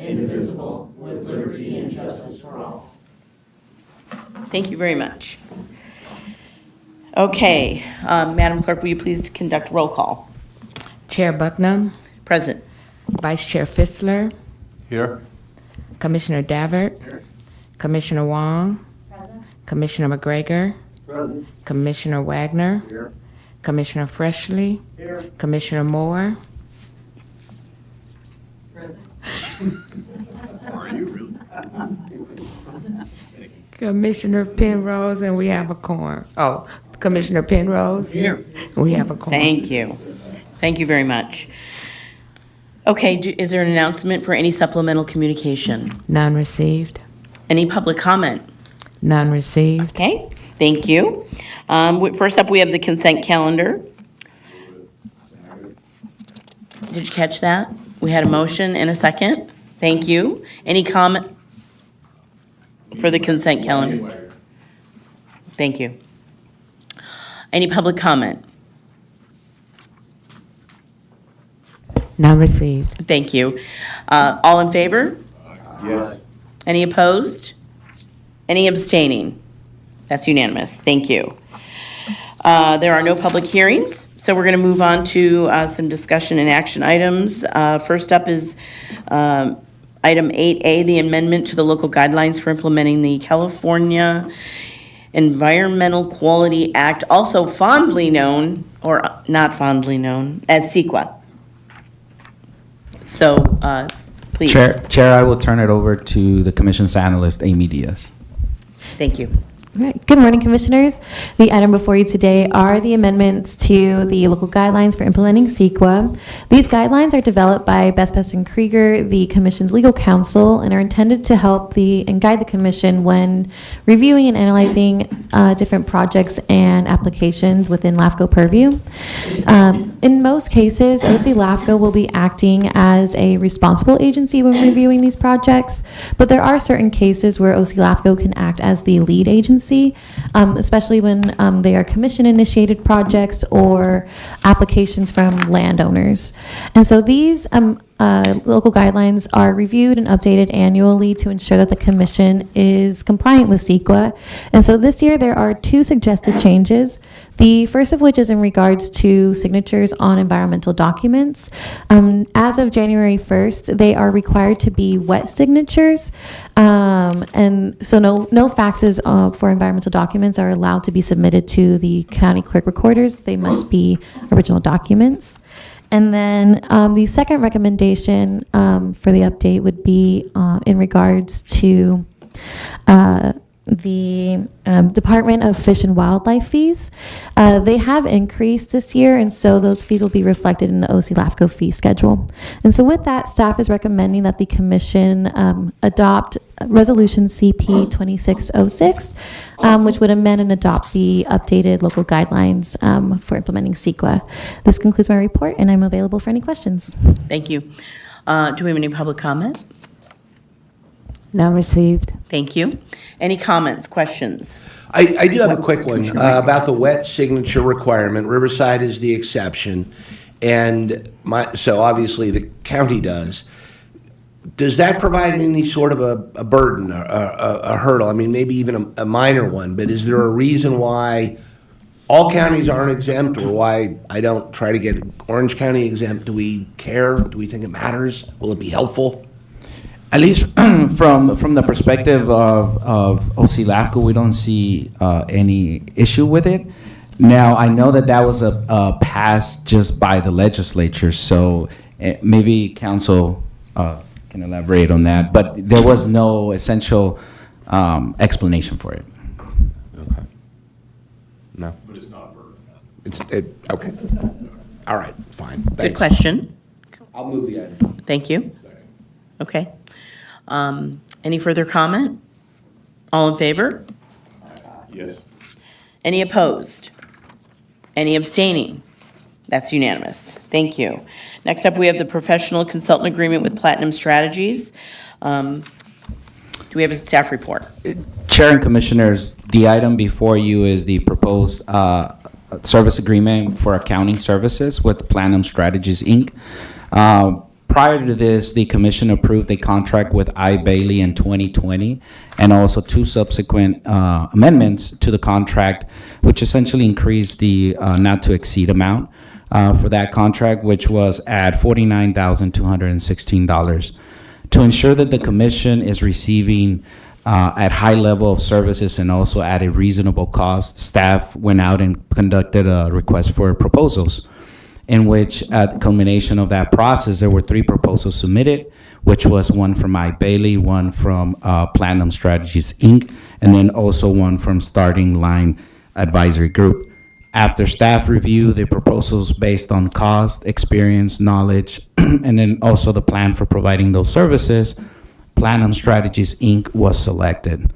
indivisible, with liberty and justice for all. Thank you very much. Okay, Madam Clerk, will you please conduct roll call? Chair Bucknam, Present. Vice Chair Fissler, Here. Commissioner Davert, Commissioner Wong, Commissioner McGregor, Commissioner Wagner, Commissioner Freshley, Commissioner Moore, Commissioner Penrose, and we have a quorum. Oh, Commissioner Penrose. Here. We have a quorum. Thank you. Thank you very much. Okay, is there an announcement for any supplemental communication? None received. Any public comment? None received. Okay, thank you. First up, we have the consent calendar. Did you catch that? We had a motion and a second. Thank you. Any comment for the consent calendar? Thank you. Any public comment? None received. Thank you. All in favor? Yes. Any opposed? Any abstaining? That's unanimous. Thank you. There are no public hearings, so we're going to move on to some discussion and action items. First up is item 8A, the amendment to the local guidelines for implementing the California Environmental Quality Act, also fondly known, or not fondly known, as CEQA. So, please. Chair, I will turn it over to the Commission's analyst, Amy Diaz. Thank you. All right. Good morning, Commissioners. The item before you today are the amendments to the local guidelines for implementing CEQA. These guidelines are developed by Best Best and Krieger, the Commission's legal counsel, and are intended to help and guide the Commission when reviewing and analyzing different projects and applications within LAFCO purview. In most cases, OC LAFCO will be acting as a responsible agency when reviewing these projects, but there are certain cases where OC LAFCO can act as the lead agency, especially when they are commission-initiated projects or applications from landowners. And so these local guidelines are reviewed and updated annually to ensure that the Commission is compliant with CEQA. And so this year there are two suggested changes. The first of which is in regards to signatures on environmental documents. As of January 1st, they are required to be wet signatures. And so no faxes for environmental documents are allowed to be submitted to the county clerk recorders. They must be original documents. And then the second recommendation for the update would be in regards to the Department of Fish and Wildlife fees. They have increased this year, and so those fees will be reflected in the OC LAFCO fee schedule. And so with that, staff is recommending that the Commission adopt Resolution CP 2606, which would amend and adopt the updated local guidelines for implementing CEQA. This concludes my report, and I'm available for any questions. Thank you. Do we have any public comment? None received. Thank you. Any comments, questions? I do have a quick one about the wet signature requirement. Riverside is the exception, and so obviously the county does. Does that provide any sort of a burden, a hurdle? I mean, maybe even a minor one, but is there a reason why all counties aren't exempt, or why I don't try to get Orange County exempt? Do we care? Do we think it matters? Will it be helpful? At least from the perspective of OC LAFCO, we don't see any issue with it. Now, I know that was a pass just by the legislature, so maybe council can elaborate on that, but there was no essential explanation for it. Okay. No. But it's not a burden. Okay. All right, fine. Good Thanks. question. I'll move the item. Thank you. Okay. Any further comment? All in favor? Yes. Any opposed? Any abstaining? That's unanimous. Thank you. Next up, we have the professional consultant agreement with Platinum Strategies. Do we have a staff report? Chair and Commissioners, the item before you is the proposed service agreement for accounting services with Platinum Strategies, Inc. prior to this, the commission approved a contract with I. Bailey in 2020, and also two subsequent amendments to the contract, which essentially increased the not to exceed amount for that contract, which was at $49,216. To ensure that the commission is receiving at high level of services and also at a reasonable cost, staff went out and conducted a request for proposals, in which at the culmination of that process, there were 3 proposals submitted, which was one from I. Bailey, one from Platinum Strategies, Inc., and then also one from Starting Line Advisory Group. After staff review the proposals based on cost, experience, knowledge, and then also the plan for providing those services, Platinum Strategies, Inc. was selected.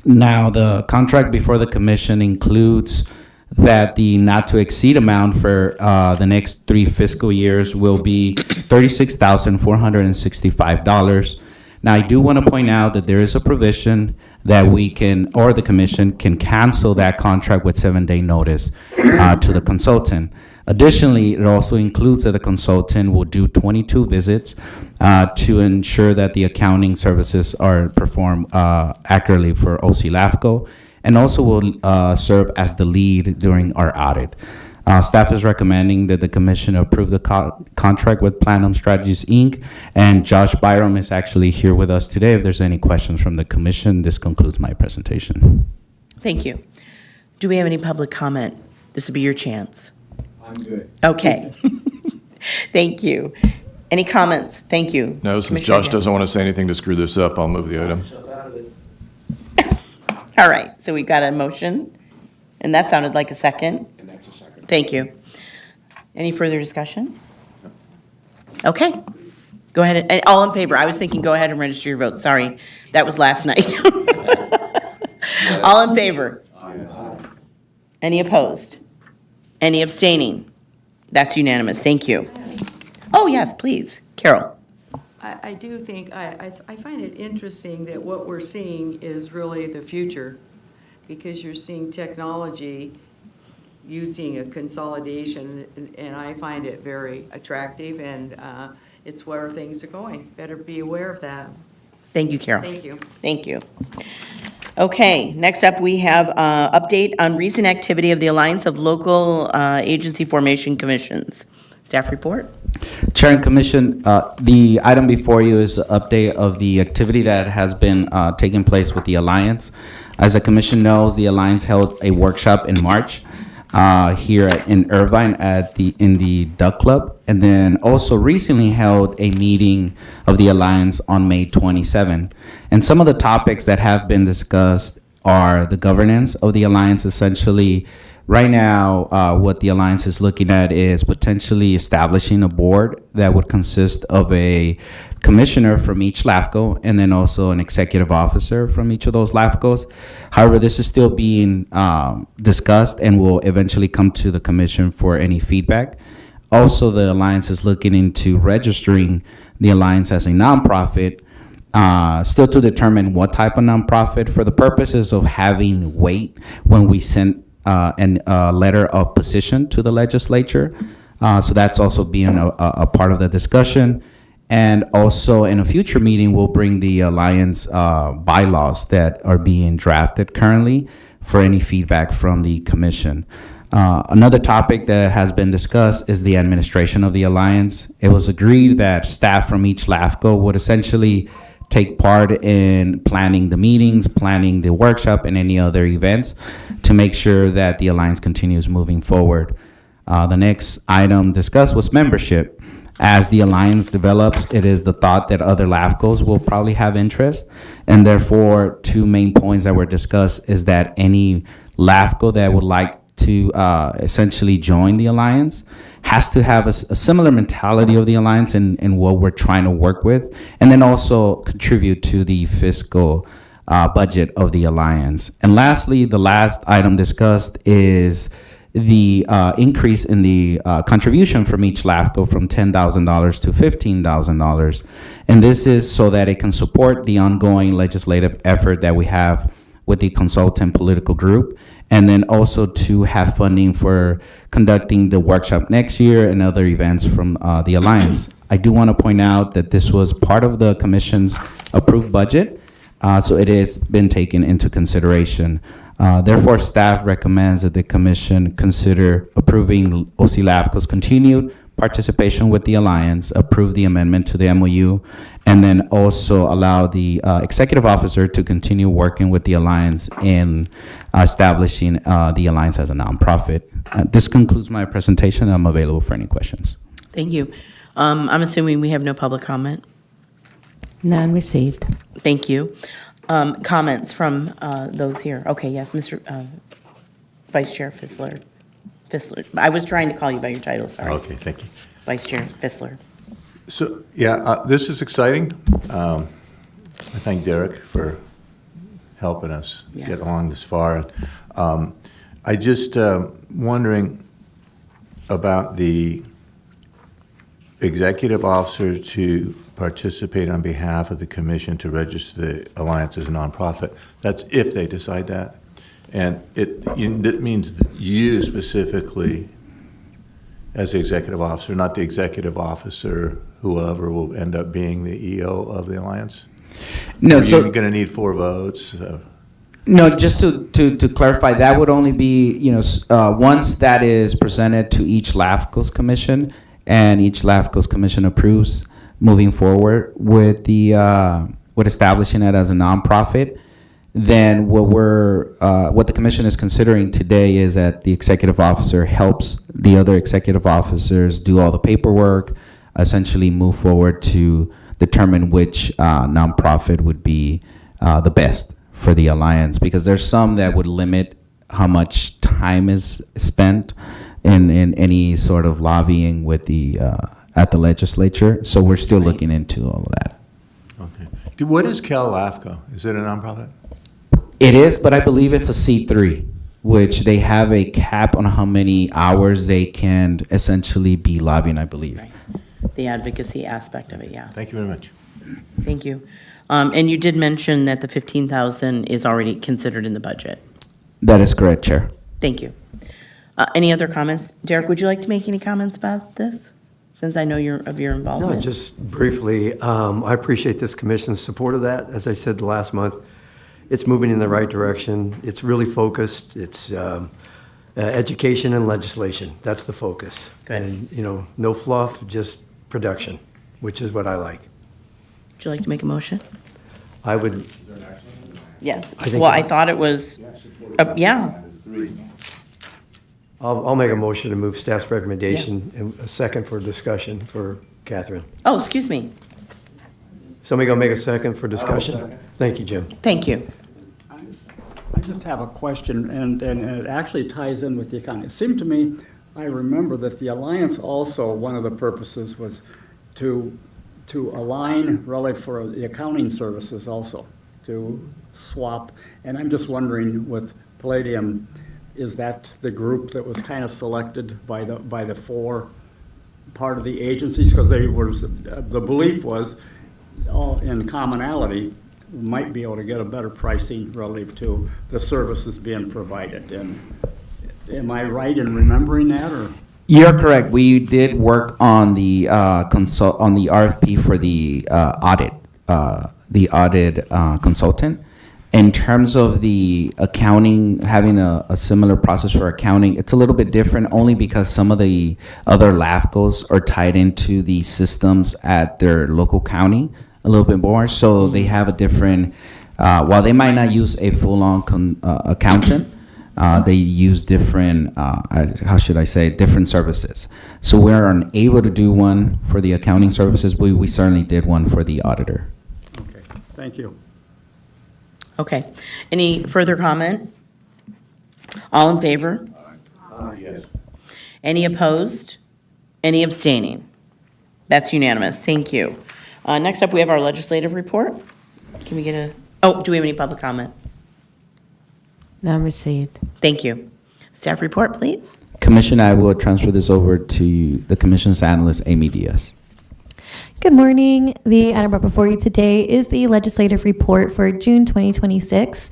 Now, the contract before the commission includes that the not to exceed amount for the next 3 fiscal years will be $36,465. Now, I do want to point out that there is a provision that we can, or the commission can cancel that contract with 7-day notice to the consultant. Additionally, it also includes that the consultant will do 22 visits to ensure that the accounting services are performed accurately for OC LAFCO, and also will serve as the lead during our audit. Staff is recommending that the commission approve the contract with Platinum Strategies, Inc., and Josh Byram is actually here with us today. If there's any questions from the commission, this concludes my presentation. Thank you. Do we have any public comment? This will be your chance. I'm good. Okay. Thank you. Any comments? Thank you. No, since Commissioner Josh doesn't want to say anything to screw this up, I'll move the item. All right, so we've got a motion, and that sounded like a second. And that's a second. Thank you. Any further discussion? Okay. Go ahead, and all in favor. I was thinking go ahead and register your votes. Sorry, that was last night. All in favor? Any opposed? Any abstaining? That's unanimous. Thank you. Oh, yes, please. Carol. I do think, I find it interesting that what we're seeing is really the future, because you're seeing technology using a consolidation, and I find it very attractive, and it's where things are going. Better be aware of that. Thank you, Carol. Thank you. Thank you. Okay, next up, we have update on recent activity of the Alliance of Local Agency Formation Commissions. Staff report. Chair and Commission, the item before you is an update of the activity that has been taking place with the Alliance. As the Commission knows, the Alliance held a workshop in March here in Irvine in the Duck Club, and then also recently held a meeting of the Alliance on May 27. And some of the topics that have been discussed are the governance of the Alliance. Essentially, right now, what the Alliance is looking at is potentially establishing a board that would consist of a commissioner from each LAFCO and then also an executive officer from each of those LAFCOs. However, this is still being discussed and will eventually come to the commission for any feedback. Also, the Alliance is looking into registering the Alliance as a nonprofit, still to determine what type of nonprofit for the purposes of having weight when we send a letter of position to the legislature. So that's also being a part of the discussion. And also in a future meeting, we'll bring the Alliance bylaws that are being drafted currently for any feedback from the commission. Another topic that has been discussed is the administration of the Alliance. It was agreed that staff from each LAFCO would essentially take part in planning the meetings, planning the workshop, and any other events to make sure that the Alliance continues moving forward. The next item discussed was membership. As the Alliance develops, it is the thought that other LAFCOs will probably have interest, and therefore 2 main points that were discussed is that any LAFCO that would like to essentially join the Alliance has to have a similar mentality of the Alliance and what we're trying to work with, and then also contribute to the fiscal budget of the Alliance. And lastly, the last item discussed is the increase in the contribution from each LAFCO from $10,000 to $15,000. And this is so that it can support the ongoing legislative effort that we have with the consultant political group, and then also to have funding for conducting the workshop next year and other events from the Alliance. I do want to point out that this was part of the commission's approved budget, so it has been taken into consideration. Therefore, staff recommends that the commission consider approving OC LAFCO's continued participation with the Alliance, approve the amendment to the MOU, and then also allow the executive officer to continue working with the Alliance in establishing the Alliance as a nonprofit. This concludes my presentation. I'm available for any questions. Thank you. I'm assuming we have no public comment? None received. Thank you. Comments from those here? Okay, yes, Mr. Vice Chair Fissler. I was trying to call you by your title, sorry. Okay, thank you. Vice Chair Fissler. So, yeah, this is exciting. I thank Derek for helping us Yes. get along this far. I just wondering about the executive officer to participate on behalf of the commission to register the Alliance as a nonprofit. That's if they decide that. And it means that you specifically, as the executive officer, not the executive officer, whoever will end up being the EO of the Alliance? No, You're going to need 4 votes. So. No, just to clarify, that would only be, once that is presented to each LAFCO's commission, and each LAFCO's commission approves moving forward with with establishing it as a nonprofit, then what the commission is considering today is that the executive officer helps the other executive officers do all the paperwork, essentially move forward to determine which nonprofit would be the best for the Alliance, because there's some that would limit how much time is spent in any sort of lobbying with at the legislature. So we're still looking into all of that. Okay. What is LAFCO? Is it a nonprofit? It is, but I believe it's a C3, which they have a cap on how many hours they can essentially be lobbying, I believe. Right. The advocacy aspect of it, yeah. Thank you very much. Thank you. And you did mention that the 15,000 is already considered in the budget. That is correct, Chair. Thank you. Any other comments? Derek, would you like to make any comments about this, since I know your involvement? No, just briefly, I appreciate this commission's support of that. As I said the last month, it's moving in the right direction. It's really focused. It's education and legislation. That's the focus. Good. And, no fluff, just production, which is what I like. Would you like to make a motion? I would, Yes. I think- Well, I thought it was, yeah. I'll make a motion to move staff's recommendation and a second for discussion for Catherine. Oh, excuse me. Somebody gonna make a second for discussion? Thank you, Jim. Thank you. I just have a question, and it actually ties in with the economy. It seemed to me, I remember that the Alliance also, one of the purposes was to align really for the accounting services also, to swap. And I'm just wondering with Palladium, is that the group that was kind of selected by the 4 part of the agencies? Because the belief was all in commonality, might be able to get a better pricing relative to the services being provided. And am I right in remembering that, or? You're correct. We did work on the on the RFP for the audit consultant. In terms of the accounting, having a similar process for accounting, it's a little bit different only because some of the other LAFCOs are tied into the systems at their local county a little bit more. So they have a different, while they might not use a full-on accountant, they use different, how should I say, different services. So we're unable to do one for the accounting services, but we certainly did one for the auditor. Okay, thank you. Okay. Any further comment? All in favor? Yes. Any opposed? Any abstaining? That's unanimous. Thank you. Next up, we have our legislative report. Can we get do we have any public comment? None received. Thank you. Staff report, please. Commission, I will transfer this over to the Commission's analyst, Amy Diaz. Good morning. The item brought before you today is the legislative report for June 2026.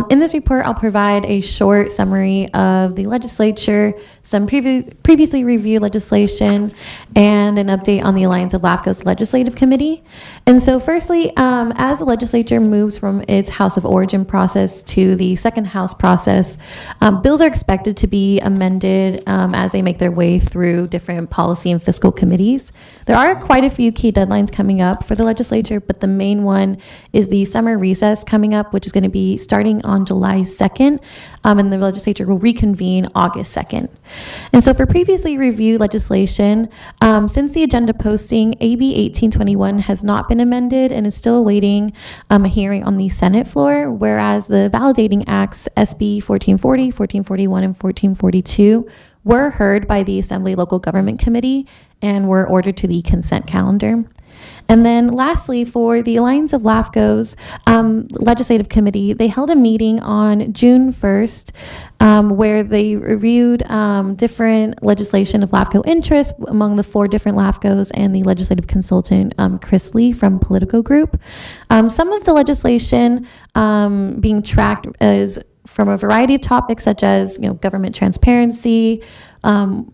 In this report, I'll provide a short summary of the legislature, some previously reviewed legislation, and an update on the Alliance of LAFCO's Legislative Committee. And so firstly, as the legislature moves from its House of Origin process to the second House process, bills are expected to be amended as they make their way through different policy and fiscal committees. There are quite a few key deadlines coming up for the legislature, but the main one is the summer recess coming up, which is going to be starting on July 2nd, and the legislature will reconvene August 2nd. And so for previously reviewed legislation, since the agenda posting, AB 1821 has not been amended and is still awaiting a hearing on the Senate floor, whereas the validating acts, SB 1440, 1441, and 1442, were heard by the Assembly Local Government Committee and were ordered to the consent calendar. And then lastly, for the Alliance of LAFCO's Legislative Committee, they held a meeting on June 1st where they reviewed different legislation of LAFCO interest among the 4 different LAFCOs and the legislative consultant, Chris Lee from Politico Group. Some of the legislation being tracked is from a variety of topics such as government transparency,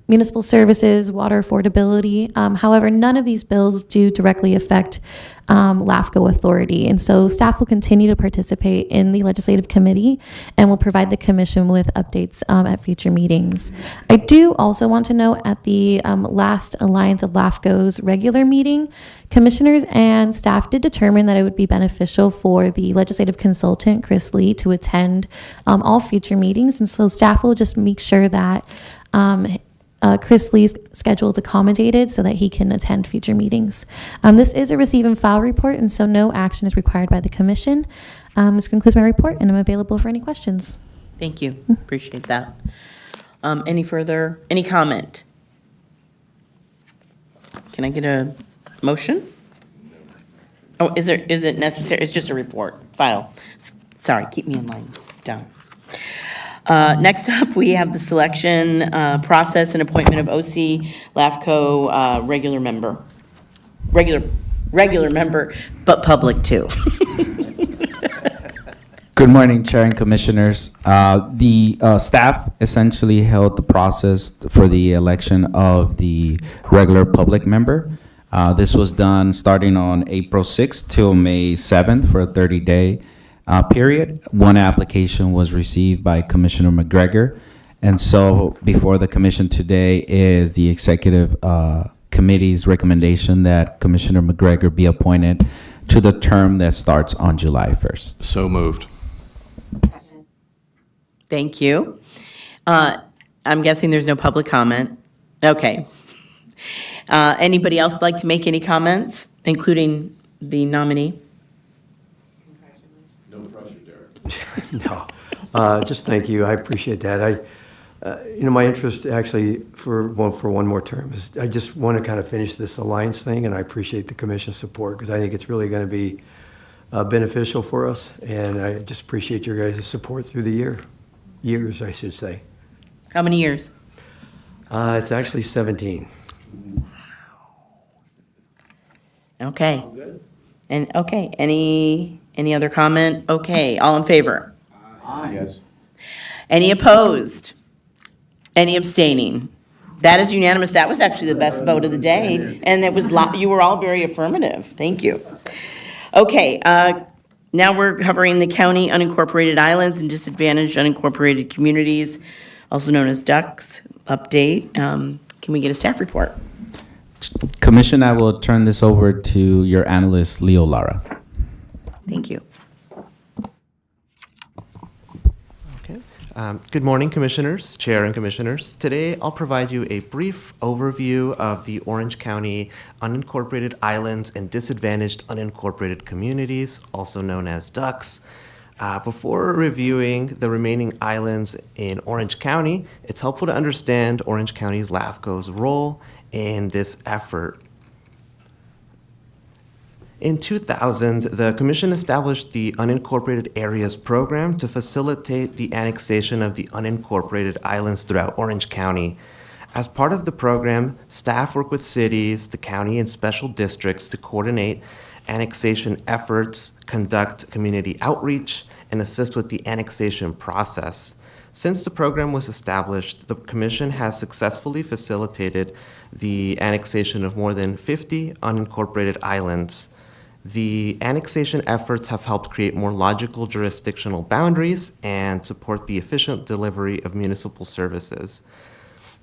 municipal services, water affordability. However, none of these bills do directly affect LAFCO authority. And so staff will continue to participate in the legislative committee and will provide the commission with updates at future meetings. I do also want to note at the last Alliance of LAFCO's regular meeting, commissioners and staff did determine that it would be beneficial for the legislative consultant, Chris Lee, to attend all future meetings. And so staff will just make sure that Chris Lee's schedule is accommodated so that he can attend future meetings. This is a receive and file report, and so no action is required by the commission. This concludes my report, and I'm available for any questions. Thank you. Appreciate that. Any comment? Can I get a motion? Oh, is it necessary? It's just a report, file. Sorry, keep me in line, down. Next up, we have the selection process and appointment of OC LAFCO regular member. Regular member, but public too. Good morning, Chair and Commissioners. The staff essentially held the process for the election of the regular public member. This was done starting on April 6th till May 7th for a 30-day period. One application was received by Commissioner McGregor. And so before the commission today is the executive committee's recommendation that Commissioner McGregor be appointed to the term that starts on July 1st. So moved. Thank you. I'm guessing there's no public comment. Okay. Anybody else like to make any comments, including the nominee? No pressure, Derek. No, just thank you. I appreciate that. My interest actually for one more term is I just want to kind of finish this alliance thing, and I appreciate the commission's support because I think it's really going to be beneficial for us, and I just appreciate your guys' support through the years, I should say. How many years? It's actually 17. Okay. And okay, any other comment? Okay, all in favor? Yes. Any opposed? Any abstaining? That is unanimous. That was actually the best vote of the day, and it was you were all very affirmative. Thank you. Okay, now we're covering the county unincorporated islands and disadvantaged unincorporated communities, also known as DUCs update. Can we get a staff report? Commission, I will turn this over to your analyst, Leo Lara. Thank you. Okay. Good morning, Commissioners, Chair and Commissioners. Today, I'll provide you a brief overview of the Orange County unincorporated islands and disadvantaged unincorporated communities, also known as DUCs. Before reviewing the remaining islands in Orange County, it's helpful to understand Orange County's LAFCO's role in this effort. In 2000, the Commission established the Unincorporated Areas Program to facilitate the annexation of the unincorporated islands throughout Orange County. As part of the program, staff work with cities, the county, and special districts to coordinate annexation efforts, conduct community outreach, and assist with the annexation process. Since the program was established, the Commission has successfully facilitated the annexation of more than 50 unincorporated islands. The annexation efforts have helped create more logical jurisdictional boundaries and support the efficient delivery of municipal services.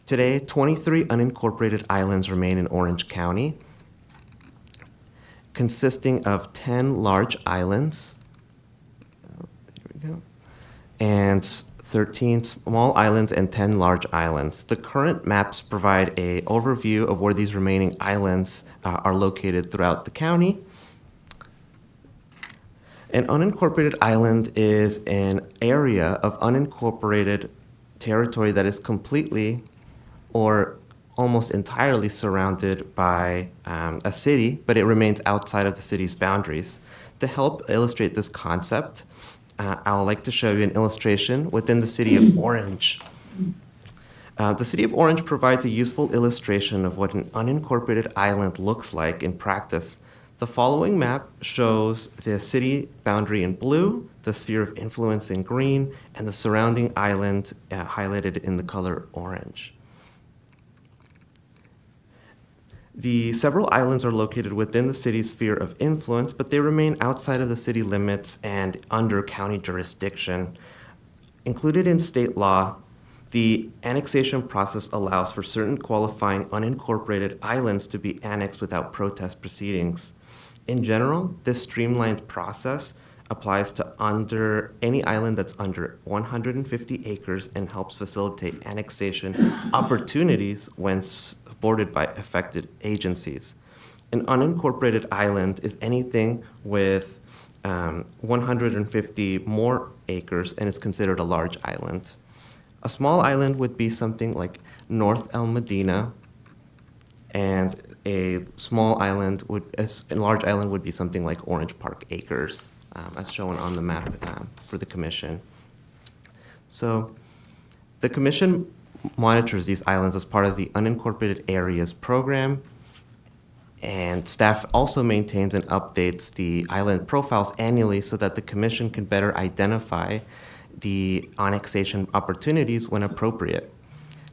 Today, 23 unincorporated islands remain in Orange County, consisting of 10 large islands, and 13 small islands and 10 large islands. The current maps provide an overview of where these remaining islands are located throughout the county. An unincorporated island is an area of unincorporated territory that is completely or almost entirely surrounded by a city, but it remains outside of the city's boundaries. To help illustrate this concept, I would like to show you an illustration within the city of Orange. The city of Orange provides a useful illustration of what an unincorporated island looks like in practice. The following map shows the city boundary in blue, the sphere of influence in green, and the surrounding island highlighted in the color orange. The several islands are located within the city's sphere of influence, but they remain outside of the city limits and under county jurisdiction. Included in state law, the annexation process allows for certain qualifying unincorporated islands to be annexed without protest proceedings. In general, this streamlined process applies to any island that's under 150 acres and helps facilitate annexation opportunities when supported by affected agencies. An unincorporated island is anything with 150 more acres and is considered a large island. A small island would be something like North El Medina, and a large island would be something like Orange Park Acres, as shown on the map for the Commission. So the Commission monitors these islands as part of the Unincorporated Areas Program, and staff also maintains and updates the island profiles annually so that the Commission can better identify the annexation opportunities when appropriate.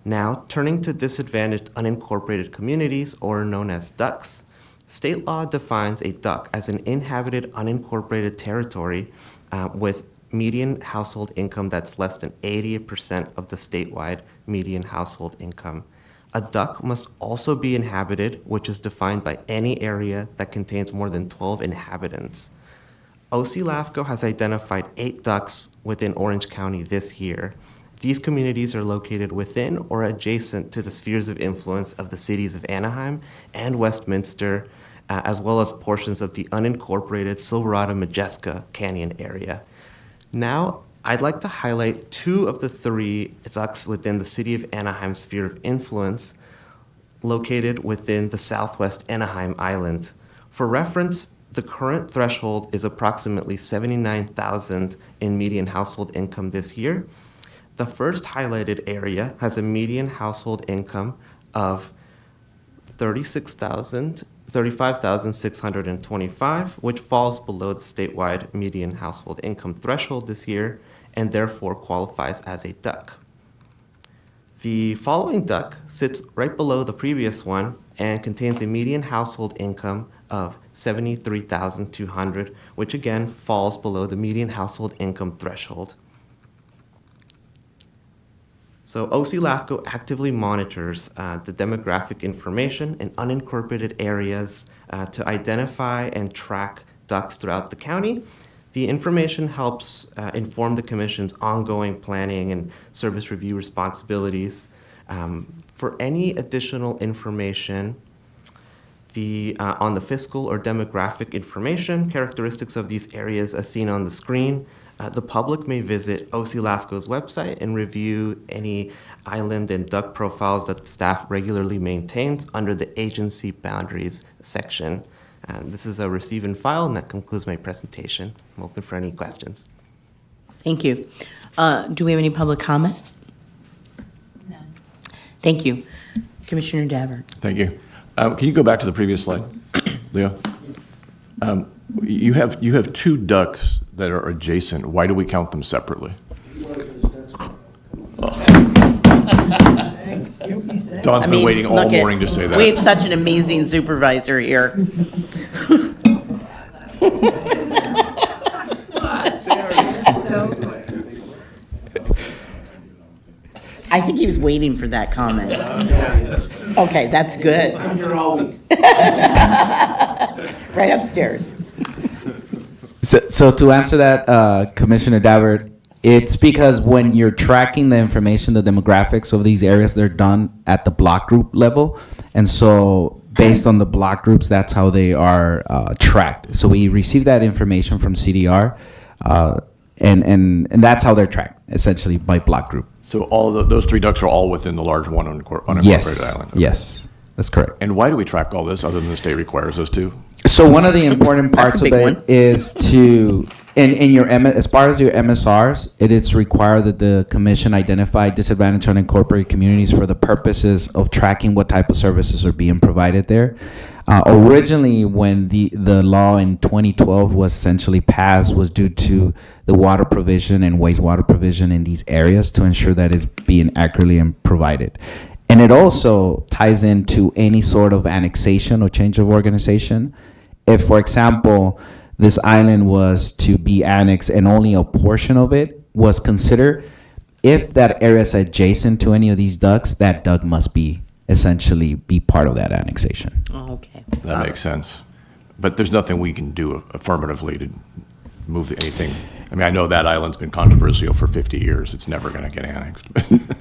Now, turning to disadvantaged unincorporated communities, or known as DUCs. State law defines a DUC as an inhabited unincorporated territory with median household income that's less than 80% of the statewide median household income. A DUC must also be inhabited, which is defined by any area that contains more than 12 inhabitants. OC LAFCO has identified 8 DUCs within Orange County this year. These communities are located within or adjacent to the spheres of influence of the cities of Anaheim and Westminster, as well as portions of the unincorporated Silverado-Majeska Canyon area. Now, I'd like to highlight 2 of the 3 DUCs within the city of Anaheim sphere of influence located within the southwest Anaheim Island. For reference, the current threshold is approximately $79,000 in median household income this year. The first highlighted area has a median household income of $35,625, which falls below the statewide median household income threshold this year and therefore qualifies as a DUC. The following DUC sits right below the previous one and contains a median household income of $73,200, which again falls below the median household income threshold. So OC LAFCO actively monitors the demographic information in unincorporated areas to identify and track DUCs throughout the county. The information helps inform the Commission's ongoing planning and service review responsibilities. For any additional information on the fiscal or demographic information, characteristics of these areas as seen on the screen, the public may visit OC LAFCO's website and review any island and DUC profiles that staff regularly maintains under the agency boundaries section. This is a receive and file, and that concludes my presentation. I'm open for any questions. Thank you. Do we have any public comment? Thank you. Commissioner Davert. Thank you. Can you go back to the previous slide, Leo? You have two ducts that are adjacent. Why do we count them separately? Dawn's been waiting all morning to say that. We have such an amazing supervisor here. I think he was waiting for that comment. Okay, that's good. I'm here all week. Right upstairs. So to answer that, Commissioner Davert, it's because when you're tracking the information, the demographics of these areas, they're done at the block group level. And so based on the block groups, that's how they are tracked. So we receive that information from CDR, and that's how they're tracked, essentially by block group. So all of those three ducts are all within the large one unincorporated Yes, island? Okay. yes, that's correct. And why do we track all this other than the state requires us to? So one of the important That's parts a of big it one. is to, in your, as far as your MSRs, it is required that the commission identify disadvantaged unincorporated communities for the purposes of tracking what type of services are being provided there. Originally, when the law in 2012 was essentially passed, was due to the water provision and wastewater provision in these areas to ensure that it's being accurately provided. And it also ties into any sort of annexation or change of organization. If, for example, this island was to be annexed and only a portion of it was considered, if that area is adjacent to any of these ducts, that duct must be essentially be part of that annexation. Oh, okay. That makes sense. But there's nothing we can do affirmatively to move anything. I mean, I know that island's been controversial for 50 years. It's never going to get annexed.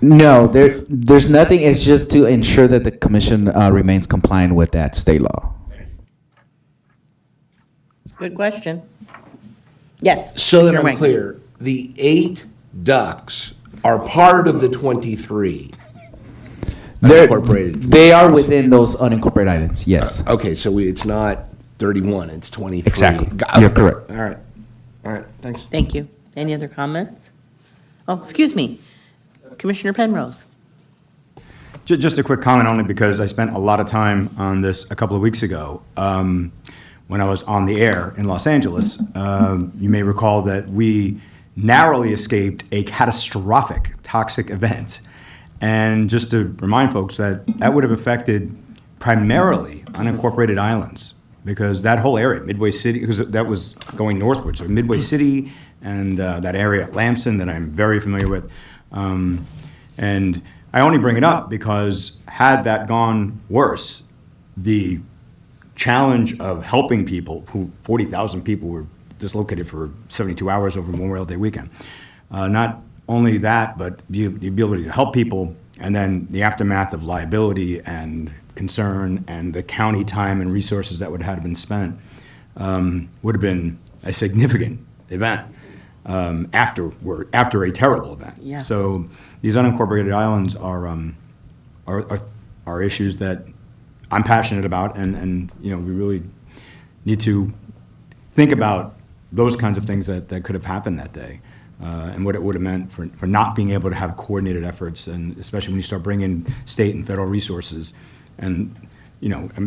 No, there's nothing. It's just to ensure that the commission remains compliant with that state law. Good question. Yes. So that Commissioner I'm Wang. clear, the 8 ducts are part of the 23 unincorporated. They are within those unincorporated islands, yes. Okay, so it's not 31, it's 23. Exactly. Got it. You're correct. All right, thanks. Thank you. Any other comments? Oh, excuse me. Commissioner Penrose. Just a quick comment only because I spent a lot of time on this a couple of weeks ago when I was on the air in Los Angeles. You may recall that we narrowly escaped a catastrophic toxic event. And just to remind folks that that would have affected primarily unincorporated islands because that whole area, Midway City, because that was going northward, so Midway City and that area at Lamson that I'm very familiar with. And I only bring it up because had that gone worse, the challenge of helping people, who 40,000 people were dislocated for 72 hours over Memorial Day weekend. Not only that, but the ability to help people, and then the aftermath of liability and concern and the county time and resources that would have been spent would have been a significant event after a terrible event. Yeah. So these unincorporated islands are issues that I'm passionate about, and we really need to think about those kinds of things that could have happened that day. And what it would have meant for not being able to have coordinated efforts, and especially when you start bringing state and federal resources. And,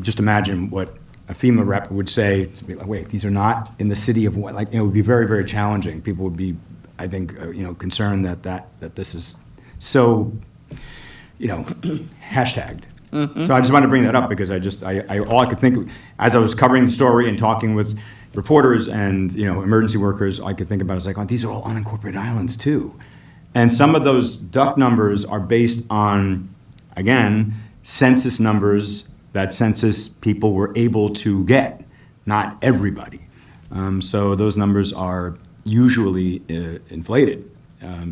just imagine what a FEMA rep would say, to be like, wait, these are not in the city of what, it would be very, very challenging. People would be, I think, concerned that this is so, hashtagged. Mm-hmm. So I just wanted to bring that up because all I could think of, as I was covering the story and talking with reporters and emergency workers, I could think about it as these are all unincorporated islands too, and some of those duct numbers are based on, again, census numbers that census people were able to get, not everybody. So those numbers are usually inflated.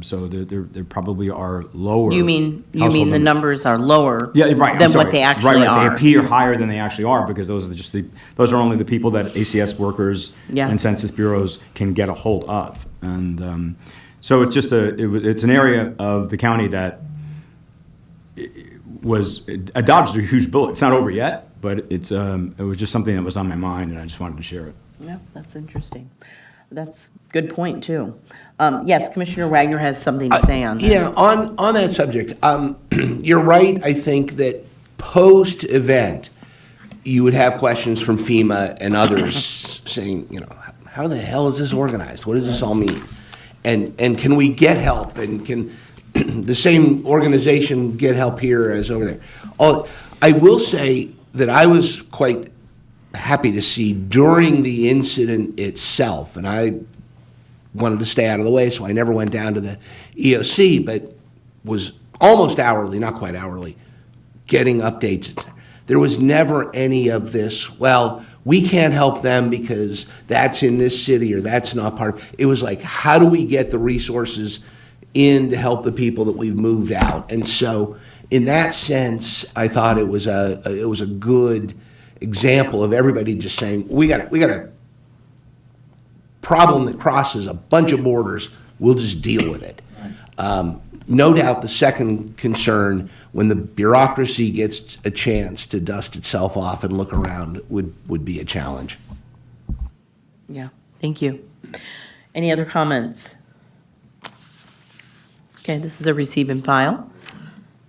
So there probably are lower. You mean the numbers. numbers are lower Yeah, right. than what they actually are? They appear higher than they actually are because those are only the people that ACS workers Yeah. and census bureaus can get a hold of, and so it's just it's an area of the county that dodged a huge bullet. It's not over yet, but it was just something that was on my mind, and I just wanted to share it. Yeah, that's interesting. that's good point, too. Yes, Commissioner Wagner has something to say on that. Yeah, on that subject, you're right. I think that post-event, you would have questions from FEMA and others saying, how the hell is this organized? What does this all mean? And can we get help? And can the same organization get help here as over there? I will say that I was quite happy to see during the incident itself, and I wanted to stay out of the way, so I never went down to the EOC, but was almost hourly, not quite hourly, getting updates. There was never any of this, well, we can't help them because that's in this city or that's not part of it. It was like, how do we get the resources in to help the people that we've moved out? And so in that sense, I thought it was a good example of everybody just saying, we got a problem that crosses a bunch of borders, we'll just deal with it. No doubt the second concern, when the bureaucracy gets a chance to dust itself off and look around, would be a challenge. Yeah, thank you. Any other comments? Okay, this is a receive and file.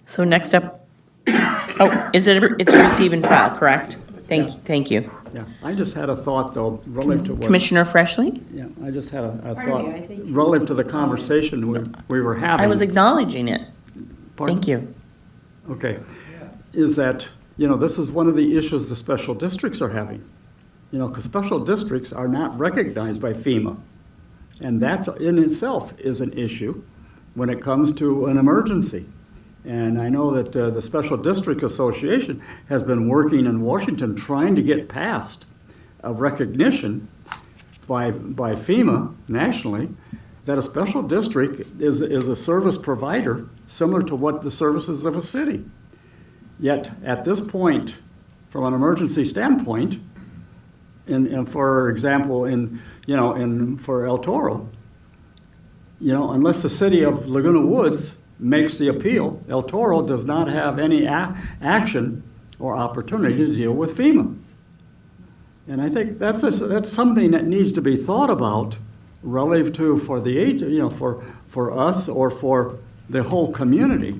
So next up, it's a receive and file, correct? Thank you. Yeah, I just had a thought, though, relative to what... Commissioner Freshley? Yeah, I just had a Pardon me, I thought think- relative to the conversation we were having. I was acknowledging it. Pardon? Thank you. Okay. Is that, this is one of the issues the special districts are having. Because special districts are not recognized by FEMA. And that in itself is an issue when it comes to an emergency. And I know that the Special District Association has been working in Washington trying to get past a recognition by FEMA nationally that a special district is a service provider similar to what the services of a city. Yet at this point, from an emergency standpoint, and for example, for El Toro, unless the city of Laguna Woods makes the appeal, El Toro does not have any action or opportunity to deal with FEMA. And I think that's something that needs to be thought about relative to for the for us or for the whole community.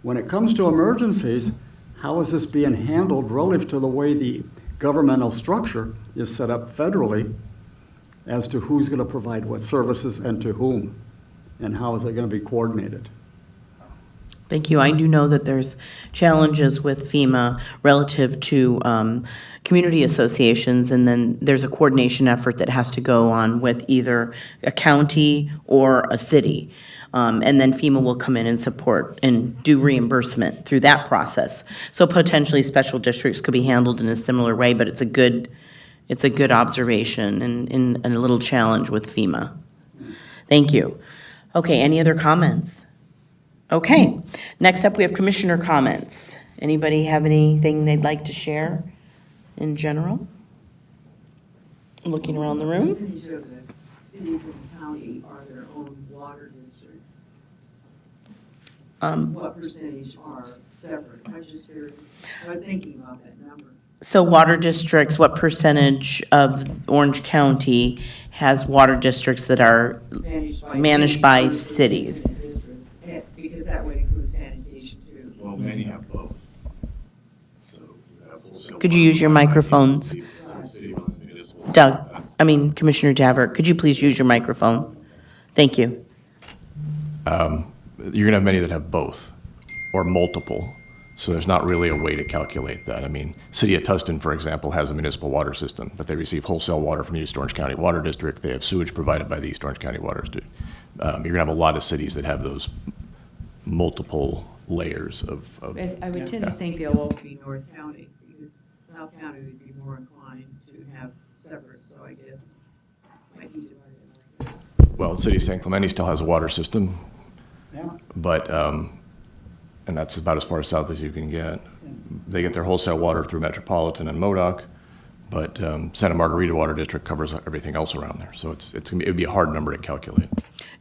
When it comes to emergencies, how is this being handled relative to the way the governmental structure is set up federally as to who's going to provide what services and to whom? And how is it going to be coordinated? Thank you. I do know that there's challenges with FEMA relative to community associations, and then there's a coordination effort that has to go on with either a county or a city. And then FEMA will come in and support and do reimbursement through that process. So potentially special districts could be handled in a similar way, but it's a good observation and a little challenge with FEMA. Thank you. Okay, any other comments? Okay, next up we have commissioner comments. Anybody have anything they'd like to share in general? Looking around the What room. percentage of the cities in the county are their own water districts? What percentage are separate? I was thinking about that number. So water districts, what percentage of Orange County has water districts that are managed by cities? Because that would include sanitation too. Well, many have both. Could you use your microphones? Commissioner Davert, could you please use your microphone? Thank you. You're going to have many that have both or multiple. So there's not really a way to calculate that. City of Tustin, for example, has a municipal water system, but they receive wholesale water from the East Orange County Water District. They have sewage provided by the East Orange County Water District. You're going to have a lot of cities that have those multiple layers of. I would tend to think they'll all be North County, because South County would be more inclined to have separate, so I guess it might be divided like that. Well, the City of San Clemente still has a water system, Yeah. but, and that's about as far south as you can get. They get their wholesale water through Metropolitan and MoDOC, but Santa Margarita Water District covers everything else around there. So it would be a hard number to calculate.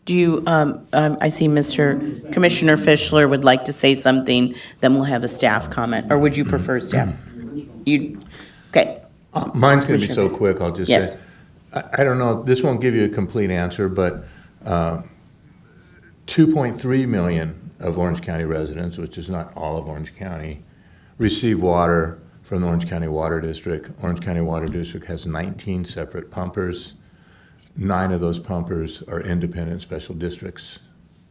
Do you, I see Mr. Commissioner Fischler would like to say something, then we'll have a staff comment, or would you prefer staff? Okay. Mine's going to be so quick, I'll just Yes. say, I don't know, this won't give you a complete answer, but 2.3 million of Orange County residents, which is not all of Orange County, receive water from the Orange County Water District. Orange County Water District has 19 separate pumpers. 9 of those pumpers are independent special districts.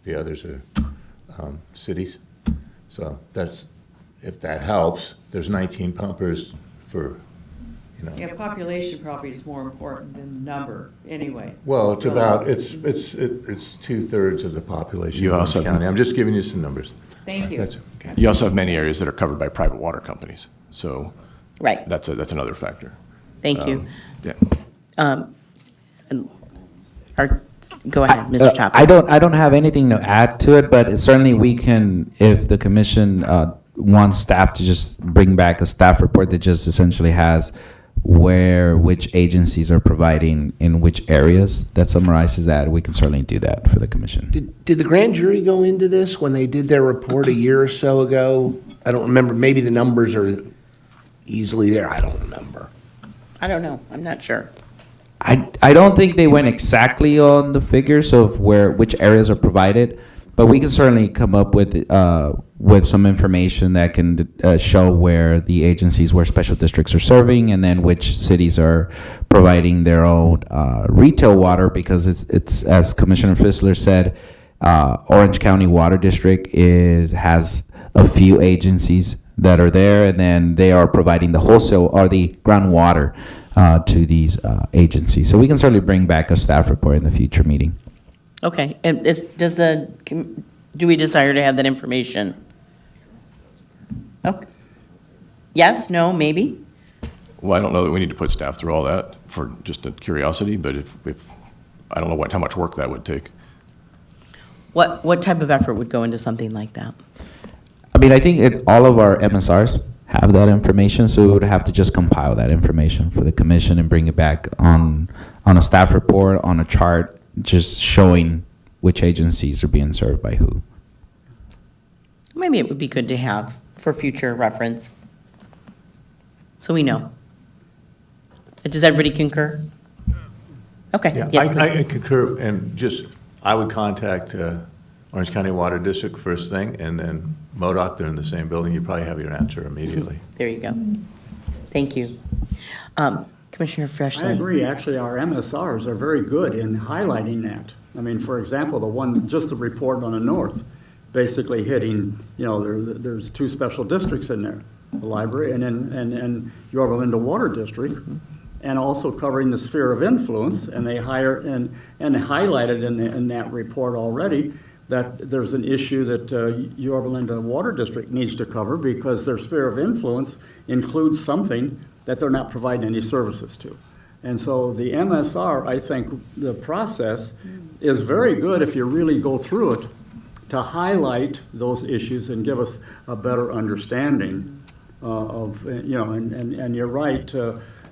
The others are cities. So that's, if that helps, there's 19 pumpers for, you know. Yeah, population probably is more important than number, anyway. Well, it's about, it's 2/3 of the population You of Orange also have- County. I'm just giving you some numbers. Thank you. That's okay. You also have many areas that are covered by private water companies, so Right, that's another factor. thank you. Yeah. Go ahead, Mr. Chapman. I don't have anything to add to it, but certainly we can, if the commission wants staff to just bring back a staff report that just essentially has which agencies are providing in which areas, that summarizes that, we can certainly do that for the commission. Did the grand jury go into this when they did their report a year or so ago? I don't remember. Maybe the numbers are easily there. I don't remember. I don't know, I'm not sure. I don't think they went exactly on the figures of which areas are provided, but we can certainly come up with some information that can show where the agencies, where special districts are serving, and then which cities are providing their own retail water, because it's as Commissioner Fissler said, Orange County Water District has a few agencies that are there, and then they are providing the wholesale or the groundwater to these agencies. So we can certainly bring back a staff report in the future meeting. Okay, and do we desire to have that information? Okay. Yes, no, maybe? Well, I don't know that we need to put staff through all that for just a curiosity, but if I don't know how much work that would take. What type of effort would go into something like that? I mean, I think all of our MSRs have that information, so we would have to just compile that information for the commission and bring it back on a staff report, on a chart, just showing which agencies are being served by who. Maybe it would be good to have for future reference, so we know. Does everybody concur? Okay. Yeah, yes, please. I concur, and I would contact Orange County Water District first thing, and then MODOC, they're in the same building, you probably have your answer immediately. There you go. Thank you. Commissioner Freshley. I agree. Actually, our MSRs are very good in highlighting that. I mean, for example, the report on the north, basically hitting, there's 2 special districts in there, the library and Yorba Linda Water District, and also covering the sphere of influence, and they highlighted in that report already that there's an issue that Yorba Linda Water District needs to cover, because their sphere of influence includes something that they're not providing any services to. And so the MSR, I think the process is very good if you really go through it to highlight those issues and give us a better understanding of, and you're right,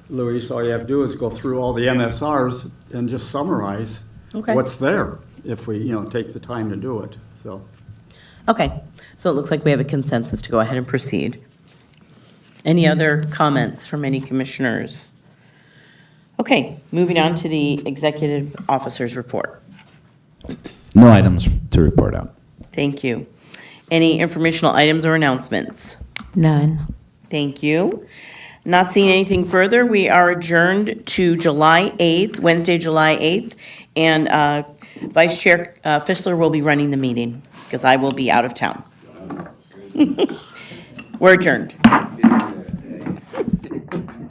Luis, all you have to do is go through all the MSRs and just summarize what's there if we, take the time to do it, so. Okay, so it looks like we have a consensus to go ahead and proceed. Any other comments from any commissioners? Okay, moving on to the executive officer's report. No items to report out. Thank you. Any informational items or announcements? None. Thank you. Not seeing anything further, we are adjourned to July 8th, Wednesday, July 8th, and Vice Chair Fissler will be running the meeting because I will be out of town. We're adjourned.